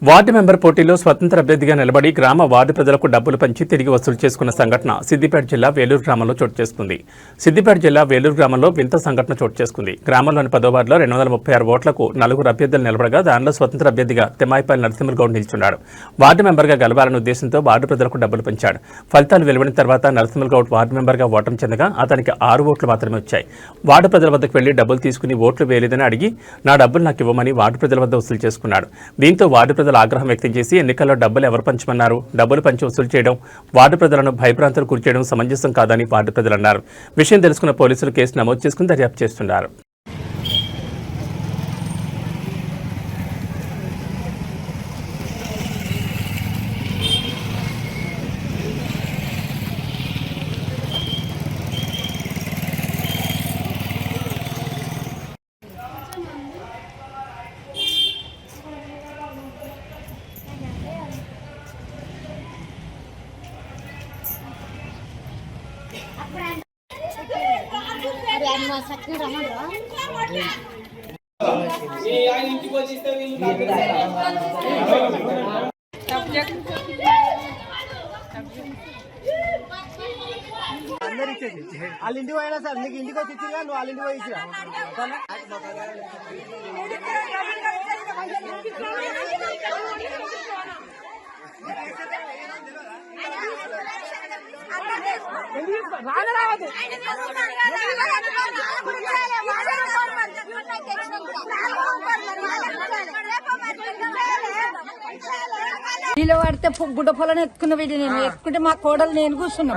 Ward member పోటీలో స్వతంత్ర అభ్యర్థిగా నిలబడి గ్రామ వార్డు ప్రజలకు డబ్బులు పంచి తిరిగి వసూలు చేసుకున్న సంఘటన సిద్దిపేట జిల్లా వేలూరు గ్రామంలో చోటు చేసుకుంది. సిద్దిపేట జిల్లా వేలూరు గ్రామంలో వింత సంఘటన చోటు చేసుకుంది. గ్రామంలోని 10వ వార్డులో 236 ఓట్లకు 4 అభ్యర్థులు నిలబడగా దానిలో స్వతంత్ర అభ్యర్థిగా తిమ్మాయిపల్లి నరసింహగౌడ్ నిల్చున్నాడు. వార్డు మెంబర్గా గెలవాలనే ఉద్దేశంతో వార్డు ప్రజలకు డబ్బులు పంచాడు. ఫలితాలు వెలువడిన తర్వాత నరసింహగౌడ్ వార్డు మెంబర్గా ఓటమి చెందగా అతనికి 6 ఓట్లు మాత్రమే వచ్చాయి. వార్డు ప్రజల వద్దకు వెళ్లి డబ్బులు తీసుకుని ఓట్లు వేయలేదని అడిగి నా డబ్బులు నాకు ఇవ్వమని వార్డు ప్రజల వద్ద వసూలు చేసుకున్నాడు. దీంతో వార్డు ప్రజలు ఆగ్రహం వ్యక్తం చేసి ఎన్నికల్లో డబ్బులు ఎవరు పంచమన్నారు, డబ్బులు పంచి వసూలు చేయడం, వార్డు ప్రజలను భయభ్రాంతులు గురిచేయడం సమంజసం కాదని వార్డు ప్రజలు అన్నారు. విషయం తెలుసుకున్న పోలీసులు కేసు నమోదు చేసుకుని దర్యాప్తు చేస్తున్నారు. వాళ్ళ ఇంటికి పోయినా సార్ నీకు ఇంటికి వచ్చి ఇచ్చిరా నువ్వు వాళ్ళ ఇంటికి పోయి ఇచ్చిరా నీళ్ళు పడితే గుడ్డ పొలం ఎత్తుకున్న వీటి నేను ఎత్తుకుంటే మా కోడలు నేను కూర్చున్నా.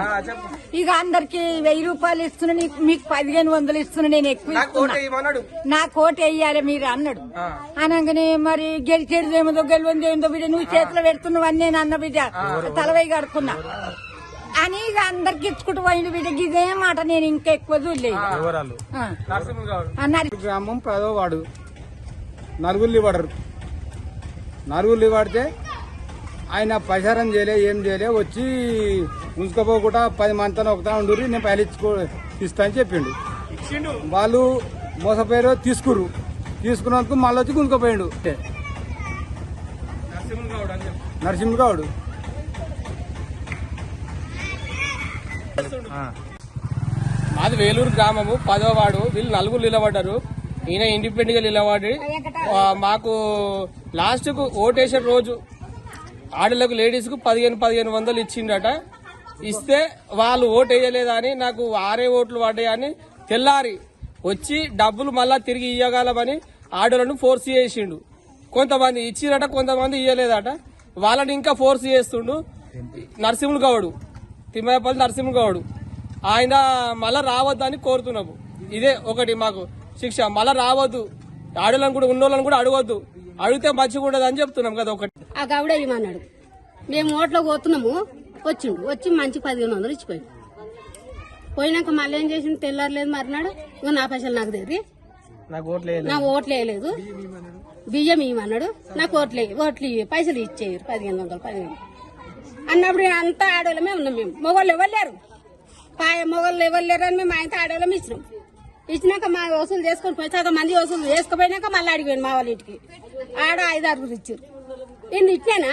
ఇక అందరికి 1000 రూపాయలు ఇస్తున్నా, మీకు 1500 ఇస్తున్నా, నేను ఎక్కువ ఇస్తున్నా, నా కోట వేయాలి మీరు అన్నాడు. అనగానే మరి గెలిచేది ఏమో గెలవంది ఏమో బిడ్డ నువ్వు చేతిలో పెడుతున్నావు అని నేను అన్న బిడ్డ తలవై కడుకున్నా అని ఇక అందరికి ఇచ్చుకుంటూ పోయింది బిడ్డ. ఇదే మాట నేను ఇంకా ఎక్కువ చూడలేదు. గ్రామం 10వ వార్డు 4 ఇవ్వడరు. 4 ఇవ్వడితే ఆయన ప్రచారం చేయలే, ఏం చేయలే, వచ్చి ఉంచుకోపోకుండా 10 మందితో ఒకతా ఉండుర్రి నేను పైలు ఇస్తా అని చెప్పిండు. వాళ్ళు మోసపోయారు, తీసుకున్నందుకు మళ్ళీ వచ్చి గుంజుకోపోయిండు నరసింహగౌడ్. మాది వేలూరు గ్రామము 10వ వార్డు. వీళ్ళు 4 నిలబడ్డారు. ఈయన ఇండిపెండెంట్ గా నిలబడి మాకు లాస్ట్ కు ఓటేషన్ రోజు ఆడలకు లేడీస్ కు 1500 ఇచ్చిండట. ఇస్తే వాళ్ళు ఓటు వేయలేదా అని నాకు 6 ఓట్లు పడ్డాయని తెల్లారి వచ్చి డబ్బులు మళ్ళా తిరిగి ఇయ్యగలమని ఆడలను ఫోర్స్ చేసిండు. కొంతమంది ఇచ్చిరట, కొంతమంది ఇయ్యలేదట. వాళ్ళని ఇంకా ఫోర్స్ చేస్తుండు నరసింహగౌడ్, తిమ్మాయిపల్లి నరసింహగౌడ్. ఆయన మళ్ళా రావద్దని కోరుతున్నాము. ఇదే ఒకటి మాకు శిక్ష. మళ్ళా రావద్దు, ఆడలను కూడా ఉన్నోళ్ళని కూడా అడగొద్దు, అడిగితే మంచిగా ఉండదు అని చెప్తున్నాం కదా. ఒకటి ఆ గౌడ ఏమన్నాడు, మేము ఓట్లో పోతున్నాము, వచ్చిండు, వచ్చి మంచి 1500 ఇచ్చిపోయిండు. పోయినాక మళ్ళీ ఏం చేసిండు, తెల్లారలేదు మర్నాడు ఇక నా పైసలు నాకు దగ్గర నాకు ఓట్లు వేయలేదు, బియ్యం ఇవ్వమన్నాడు, నాకు ఓట్లు పైసలు ఇచ్చేయరు 1500 అన్నప్పుడు అంతా ఆడవాళ్ళమే ఉన్నాం. మేము మొగోళ్ళు ఎవరు లేరు, మొగోళ్ళు ఎవరు లేరు అని మేము ఆయనతో ఆడవాళ్ళం ఇచ్చినాం. ఇచ్చినాక మా వసూలు చేసుకొని పోయి మంది వసూలు చేసుకుపోయినాక మళ్ళీ అడిగిపోయింది మా వాళ్ళ ఇంటికి. ఆడ 5-6 ఇచ్చారు. నేను ఇచ్చానా